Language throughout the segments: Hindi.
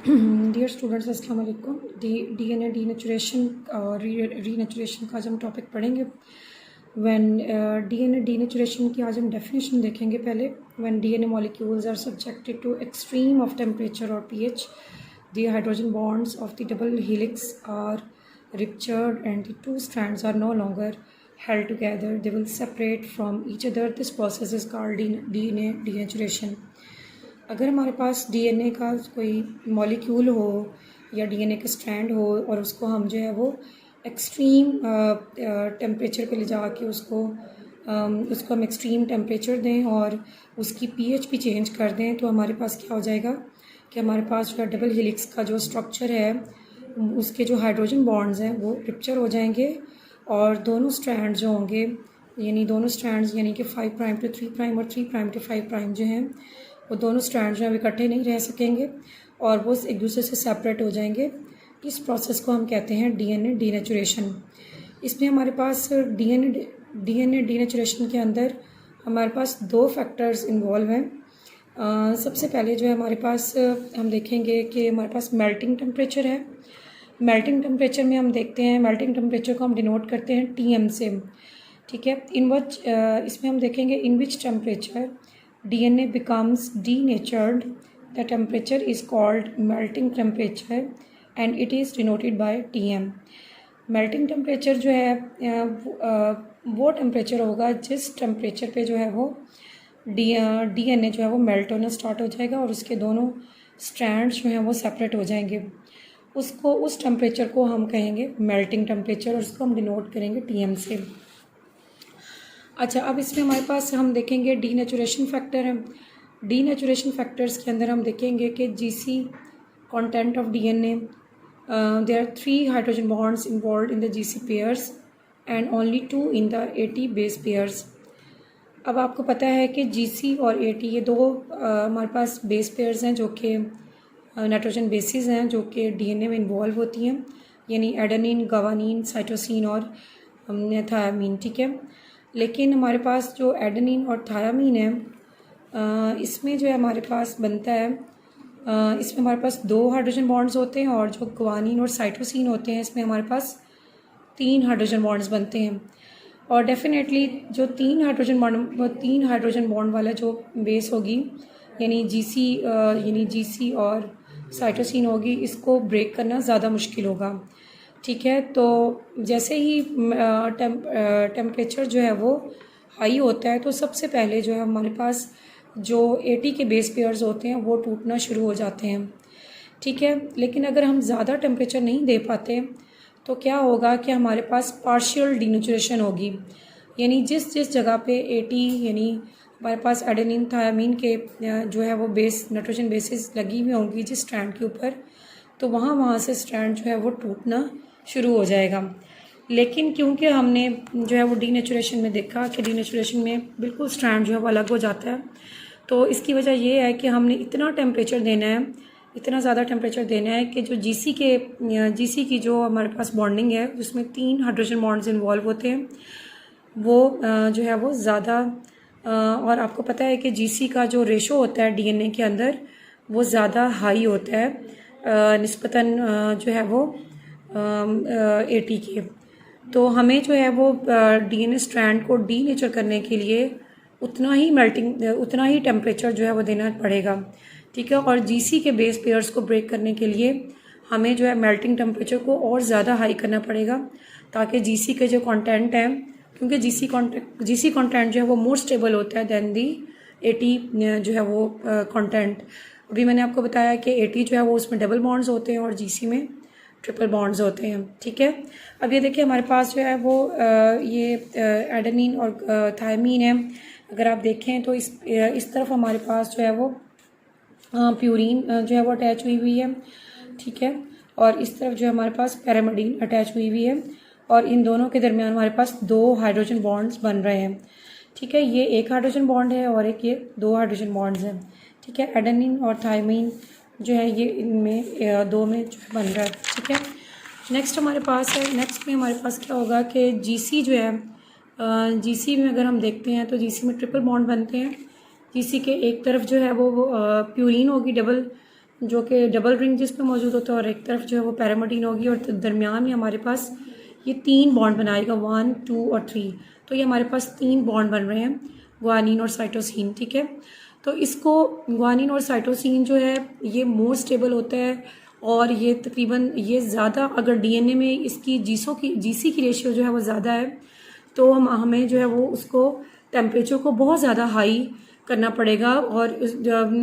डियर स्टूडेंट्स अस्सलाम वालेकुम। डीएनए डीनेचुरेशन और रीनेचुरेशन का आज हम टॉपिक पढ़ेंगे। डीएनए डीनेचुरेशन की आज हम डेफिनेशन देखेंगे। पहले DNA molecules are subjected to extreme of temperature और pH, the hydrogen bonds of the double helix are ruptured and the two strands are no longer held together, they will separate from each other. This process is called DNA denaturation. अगर हमारे पास डीएनए का कोई मॉलिक्यूल हो या डीएनए का स्ट्रैंड हो और उसको हम जो है वो एक्सट्रीम टेम्परेचर पे ले जा के उसको हम एक्सट्रीम टेम्परेचर दें और उसकी पीएच भी चेंज कर दें, तो हमारे पास क्या हो जाएगा कि हमारे पास जो डबल हेलिक्स का जो स्ट्रक्चर है उसके जो हाइड्रोजन बॉन्ड्स हैं वो रिप्चर हो जाएंगे और दोनों स्ट्रैंड जो होंगे यानी कि 5 प्राइम टू 3 प्राइम और 3 प्राइम टू 5 प्राइम जो हैं वो दोनों स्ट्रैंड जो हैं इकट्ठे नहीं रह सकेंगे और वो एक दूसरे से सेपरेट हो जाएंगे। इस प्रोसेस को हम कहते हैं डीएनए डीनेचुरेशन। इसमें हमारे पास डीएनए डीनेचुरेशन के अंदर हमारे पास 2 फैक्टर्स इन्वॉल्व हैं। सबसे पहले जो है हमारे पास हम देखेंगे कि हमारे पास मेल्टिंग टेम्परेचर है। मेल्टिंग टेम्परेचर में हम देखते हैं, मेल्टिंग टेम्परेचर को हम डिनोट करते हैं टीएम से, ठीक है। इसमें हम देखेंगे in which temperature DNA becomes denatured, the temperature is called melting temperature and it is denoted by TM. Melting temperature जो है वो टेम्परेचर होगा जिस टेम्परेचर पे जो है वो डीएनए जो है वो मेल्ट होना स्टार्ट हो जाएगा और उसके दोनों स्ट्रैंड्स जो हैं वो सेपरेट हो जाएंगे। उस टेम्परेचर को हम कहेंगे मेल्टिंग टेम्परेचर और उसको हम डिनोट करेंगे टीएम से। अच्छा, अब इसमें हमारे पास हम देखेंगे डीनेचुरेशन फैक्टर है। डीनेचुरेशन फैक्टर्स के अंदर हम देखेंगे कि GC content of DNA, there are 3 hydrogen bonds involved in the GC pairs and only 2 in the AT base pairs. अब आपको पता है कि जीसी और एटी ये 2 हमारे पास बेस पेयर्स हैं जो कि नाइट्रोजन बेसिस हैं जो कि डीएनए में इन्वॉल्व होती हैं, यानी एडेनिन, गवानीन, साइटोसिन और थायामीन, ठीक है। लेकिन हमारे पास जो एडेनिन और थायामीन है इसमें जो है हमारे पास बनता है, इसमें हमारे पास 2 हाइड्रोजन बॉन्ड्स होते हैं और जो गवानीन और साइटोसिन होते हैं इसमें हमारे पास 3 हाइड्रोजन बॉन्ड्स बनते हैं। और डेफिनेटली जो 3 हाइड्रोजन बॉन्ड वाला जो बेस होगी यानी जीसी और साइटोसिन होगी, इसको ब्रेक करना ज़्यादा मुश्किल होगा, ठीक है। तो जैसे ही टेम्परेचर जो है वो हाई होता है तो सबसे पहले जो है हमारे पास जो एटी के बेस पेयर्स होते हैं वो टूटना शुरू हो जाते हैं, ठीक है। लेकिन अगर हम ज़्यादा टेम्परेचर नहीं दे पाते तो क्या होगा कि हमारे पास पार्शियल डीनेचुरेशन होगी, यानी जिस जगह पे एटी यानी हमारे पास एडेनिन थायामीन के जो है वो बेस नाइट्रोजन बेसिस लगी हुई होंगी जिस स्ट्रैंड के ऊपर, तो वहाँ से स्ट्रैंड जो है वो टूटना शुरू हो जाएगा। लेकिन क्योंकि हमने जो है वो डीनेचुरेशन में देखा कि डीनेचुरेशन में बिल्कुल स्ट्रैंड जो है वो अलग हो जाता है, तो इसकी वजह ये है कि हमने इतना टेम्परेचर देना है, इतना ज़्यादा टेम्परेचर देना है कि जो जीसी की जो हमारे पास बॉन्डिंग है जिसमें 3 हाइड्रोजन बॉन्ड्स इन्वॉल्व होते हैं वो जो है वो ज़्यादा, और आपको पता है कि जीसी का जो रेशो होता है डीएनए के अंदर वो ज़्यादा हाई होता है निस्बतन जो है वो एटी के। तो हमें जो है वो डीएनए स्ट्रैंड को डीनेचर करने के लिए उतना ही टेम्परेचर जो है वो देना पड़ेगा, ठीक है। और जीसी के बेस पेयर्स को ब्रेक करने के लिए हमें जो है मेल्टिंग टेम्परेचर को और ज़्यादा हाई करना पड़ेगा ताकि जीसी के जो कंटेंट हैं, क्योंकि जीसी कंटेंट जो है वो मोर स्टेबल होता है दैन दी एटी जो है वो कंटेंट। अभी मैंने आपको बताया कि एटी जो है वो उसमें डबल बॉन्ड्स होते हैं और जीसी में ट्रिपल बॉन्ड्स होते हैं, ठीक है। अब ये देखिए हमारे पास जो है वो ये एडेनिन और थायमीन है। अगर आप देखें तो इस तरफ हमारे पास जो है वो प्यूरीन जो है वो अटैच हुई है, ठीक है। और इस तरफ जो है हमारे पास पैरामिडीन अटैच हुई है और इन दोनों के दरमियान हमारे पास 2 हाइड्रोजन बॉन्ड्स बन रहे हैं, ठीक है। ये 1 हाइड्रोजन बॉन्ड है और ये 2 हाइड्रोजन बॉन्ड्स हैं, ठीक है। एडेनिन और थायमीन जो है ये इनमें 2 में जो बन रहा है, ठीक है। नेक्स्ट में हमारे पास क्या होगा कि जीसी जो है जीसी में अगर हम देखते हैं तो जीसी में ट्रिपल बॉन्ड बनते हैं। जीसी के एक तरफ जो है वो प्यूरीन होगी, डबल जो कि डबल रिंग जिसमें मौजूद होता है, और एक तरफ जो है वो पैरामीडीन होगी, और दरमियान में हमारे पास ये 3 बॉन्ड बनाएगा, 1, 2 और 3। तो ये हमारे पास 3 बॉन्ड बन रहे हैं, ग्वानिन और साइटोसिन। ठीक है, तो इसको ग्वानिन और साइटोसिन जो है ये मोर स्टेबल होता है, और ये तकरीबन ये ज़्यादा, अगर डीएनए में इसकी जीसी की रेशियो जो है वो ज़्यादा है, तो हमें जो है वो उसको टेम्परेचर को बहुत ज़्यादा हाई करना पड़ेगा, और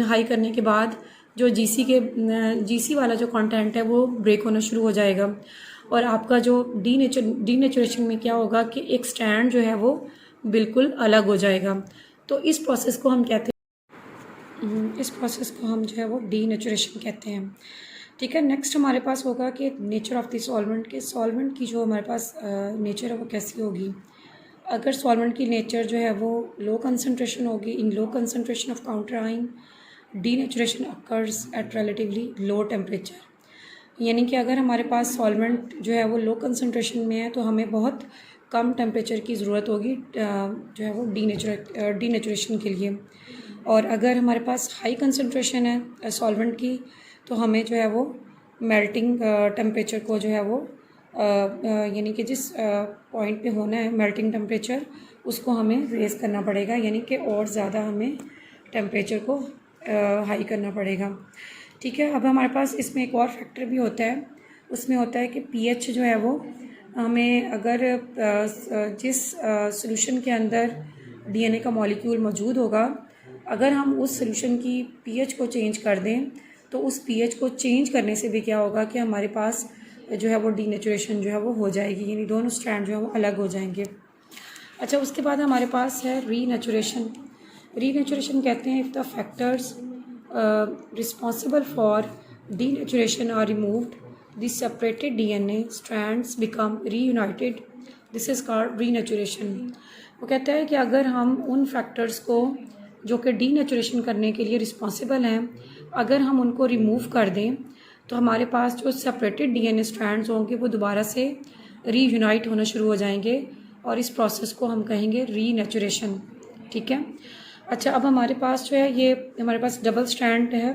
हाई करने के बाद जो जीसी वाला जो कंटेंट है वो ब्रेक होना शुरू हो जाएगा, और आपका जो डीनेचुरेशन में क्या होगा कि एक स्ट्रैंड जो है वो बिल्कुल अलग हो जाएगा। तो इस प्रोसेस को हम जो है वो डीनेचुरेशन कहते हैं। ठीक है, नेक्स्ट हमारे पास होगा कि नेचर ऑफ द सॉल्वेंट, के सॉल्वेंट की जो हमारे पास नेचर है वो कैसी होगी। अगर सॉल्वेंट की नेचर जो है वो लो कंसनट्रेशन होगी, इन लो कंसनट्रेशन ऑफ काउंटर आइन denaturation occurs at relatively low temperature, यानी कि अगर हमारे पास सॉल्वेंट जो है वो लो कंसनट्रेशन में है तो हमें बहुत कम टेम्परेचर की ज़रूरत होगी जो है वो डीनेचुरेशन के लिए, और अगर हमारे पास हाई कंसनट्रेशन है सॉल्वेंट की तो हमें जो है वो मेल्टिंग टेम्परेचर को जो है वो यानी कि जिस पॉइंट पे होना है मेल्टिंग टेम्परेचर, उसको हमें रेज़ करना पड़ेगा, यानी कि और ज़्यादा हमें टेम्परेचर को हाई करना पड़ेगा। ठीक है, अब हमारे पास इसमें एक और फैक्टर भी होता है, उसमें होता है कि पीएच जो है वो हमें, अगर जिस सॉल्यूशन के अंदर डीएनए का मॉलिक्यूल मौजूद होगा, अगर हम उस सॉल्यूशन की पीएच को चेंज कर दें तो उस पीएच को चेंज करने से भी क्या होगा कि हमारे पास जो है वो डीनेचुरेशन जो है वो हो जाएगी, यानी दोनों स्ट्रैंड जो है वो अलग हो जाएंगे। अच्छा, उसके बाद हमारे पास है रीनेचुरेशन। रीनेचुरेशन कहते हैं if the factors responsible for denaturation are removed, the separated DNA strands become reunited, this is called renaturation. वो कहता है कि अगर हम उन फैक्टर्स को जो कि डीनेचुरेशन करने के लिए रिस्पॉन्सिबल हैं, अगर हम उनको रिमूव कर दें तो हमारे पास जो सेपरेटेड डीएनए स्ट्रैंड्स होंगे वो दोबारा से रीयूनाइट होना शुरू हो जाएंगे, और इस प्रोसेस को हम कहेंगे रीनेचुरेशन। ठीक है, अच्छा, अब हमारे पास जो है ये हमारे पास डबल स्ट्रैंड है,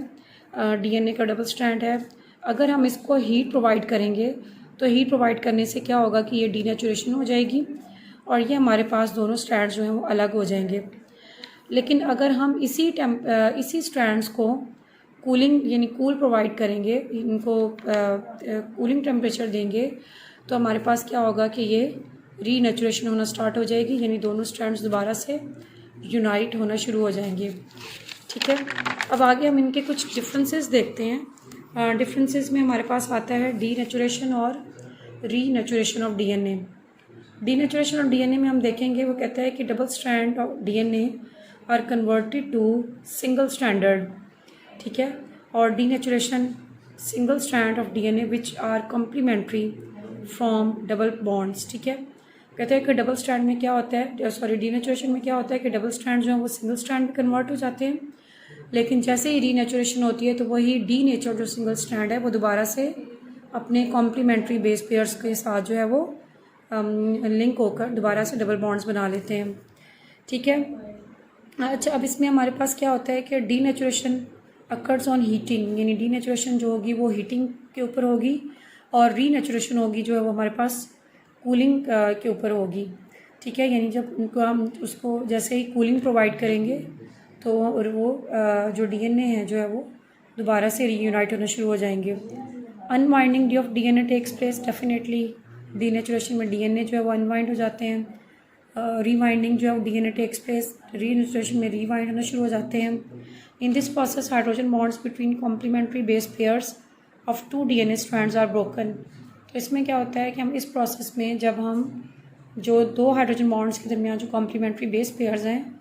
डीएनए का डबल स्ट्रैंड है। अगर हम इसको हीट प्रोवाइड करेंगे तो हीट प्रोवाइड करने से क्या होगा कि ये डीनेचुरेशन हो जाएगी, और ये हमारे पास दोनों स्ट्रैंड्स जो हैं वो अलग हो जाएंगे। लेकिन अगर हम इसी स्ट्रैंड्स को कूलिंग यानी कूल प्रोवाइड करेंगे, इनको कूलिंग टेम्परेचर देंगे, तो हमारे पास क्या होगा कि ये रीनेचुरेशन होना स्टार्ट हो जाएगी, यानी दोनों स्ट्रैंड्स दोबारा से यूनाइट होना शुरू हो जाएंगे। ठीक है, अब आगे हम इनके कुछ डिफरेंसेस देखते हैं। डिफरेंसेस में हमारे पास आता है डीनेचुरेशन और renaturation of DNA. Denaturation of DNA में हम देखेंगे, वो कहता है कि double strand of DNA are converted to single standard. ठीक है, और denaturation single strand of DNA which are complementary from double bonds. ठीक है, कहते हैं कि डबल स्ट्रैंड में क्या होता है, डीनेचुरेशन में क्या होता है कि डबल स्ट्रैंड जो है वो सिंगल स्ट्रैंड में कन्वर्ट हो जाते हैं, लेकिन जैसे ही रीनेचुरेशन होती है तो वही डीनेचर जो सिंगल स्ट्रैंड है वो दोबारा से अपने कॉम्प्लीमेंट्री बेस पेयर्स के साथ जो है वो लिंक होकर दोबारा से डबल बॉन्ड्स बना लेते हैं। ठीक है, अच्छा, अब इसमें हमारे पास क्या होता है कि डीनेचुरेशन अकर्स ऑन हीटिंग, यानी डीनेचुरेशन जो होगी वो हीटिंग के ऊपर होगी, और रीनेचुरेशन होगी जो है वो हमारे पास कूलिंग के ऊपर होगी। ठीक है, यानी जब उनको हम उसको जैसे ही कूलिंग प्रोवाइड करेंगे तो और वो जो डीएनए है जो है वो दोबारा से रीयूनाइट होना शुरू हो जाएंगे। Unwinding of DNA takes place, definitely denaturation में डीएनए जो है वो अनवाइंड हो जाते हैं। रीवाइंडिंग जो है डीएनए टेक्स प्लेस, रीनेचुरेशन में रीवाइंड होना शुरू हो जाते हैं। In this process hydrogen bonds between complementary base pairs of 2 DNA strands are broken. तो इसमें क्या होता है कि हम इस प्रोसेस में जब हम जो 2 हाइड्रोजन बॉन्ड्स के दरमियान जो कॉम्प्लीमेंट्री बेस पेयर्स हैं,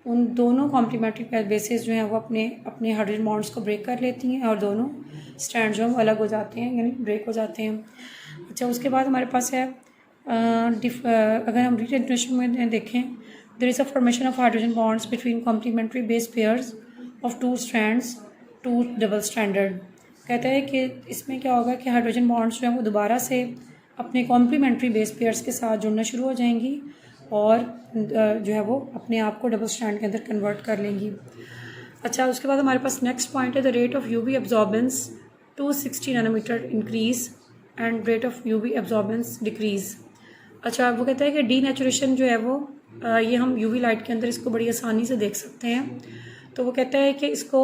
उन दोनों कॉम्प्लीमेंट्री बेसेस जो हैं वो अपने हाइड्रोजन बॉन्ड्स को ब्रेक कर लेती हैं, और दोनों स्ट्रैंड जो हैं वो अलग हो जाते हैं, यानी ब्रेक हो जाते हैं। अच्छा, उसके बाद हमारे पास है अगर हम रीनेचुरेशन में देखें, there is a formation of hydrogen bonds between complementary base pairs of 2 strands to double standard. कहता है कि इसमें क्या होगा कि हाइड्रोजन बॉन्ड्स जो हैं वो दोबारा से अपने कॉम्प्लीमेंट्री बेस पेयर्स के साथ जुड़ना शुरू हो जाएंगी, और जो है वो अपने आप को डबल स्टैंड के अंदर कन्वर्ट कर लेंगी। अच्छा, उसके बाद हमारे पास नेक्स्ट पॉइंट है the rate of UV absorbance 260 nanometre increase and rate of UV absorbance decrease. अच्छा, वो कहता है कि डीनेचुरेशन जो है वो ये हम यूवी लाइट के अंदर इसको बड़ी आसानी से देख सकते हैं। तो वो कहता है कि इसको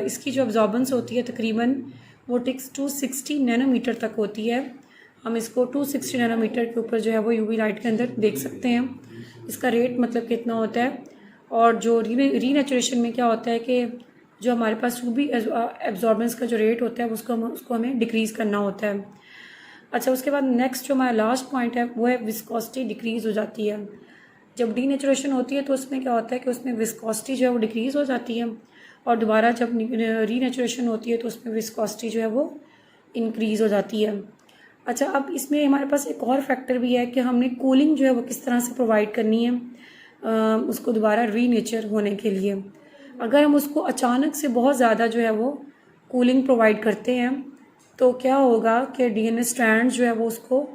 इसकी जो एब्जॉर्बेंस होती है तकरीबन वो 260 नैनोमीटर तक होती है। हम इसको 260 नैनोमीटर के ऊपर जो है वो यूवी लाइट के अंदर देख सकते हैं। इसका रेट मतलब कितना होता है। और जो रीनेचुरेशन में क्या होता है कि जो हमारे पास यूवी एब्जॉर्बेंस का जो रेट होता है उसको हमें डिक्रीज़ करना होता है। अच्छा, उसके बाद नेक्स्ट जो हमारा लास्ट पॉइंट है वो है विस्कोसिटी डिक्रीज़ हो जाती है। जब डीनेचुरेशन होती है तो उसमें क्या होता है कि उसमें विस्कोसिटी जो है वो डिक्रीज़ हो जाती है, और दोबारा जब रीनेचुरेशन होती है तो उसमें विस्कोसिटी जो है वो इंक्रीज़ हो जाती है। अच्छा, अब इसमें हमारे पास एक और फैक्टर भी है कि हमने कूलिंग जो है वो किस तरह से प्रोवाइड करनी है उसको दोबारा रीनेचर होने के लिए। अगर हम उसको अचानक से बहुत ज़्यादा जो है वो कूलिंग प्रोवाइड करते हैं तो क्या होगा कि डीएनए स्ट्रैंड जो है वो उसको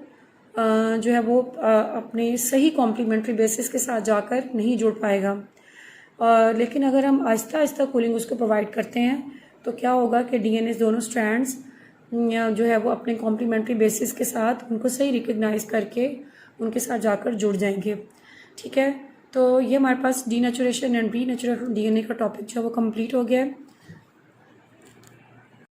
जो है वो अपने सही कॉम्प्लीमेंट्री बेसिस के साथ जाकर नहीं जुड़ पाएगा। लेकिन अगर हम आहिस्ता आहिस्ता कूलिंग उसको प्रोवाइड करते हैं तो क्या होगा कि डीएनए दोनों स्ट्रैंड्स जो है वो अपने कॉम्प्लीमेंट्री बेसिस के साथ उनको सही रिकग्नाइज करके उनके साथ जाकर जुड़ जाएंगे। ठीक है, तो ये हमारे पास डीनेचुरेशन एंड रीनेचुरेशन डीएनए का टॉपिक जो है वो कंप्लीट हो गया है।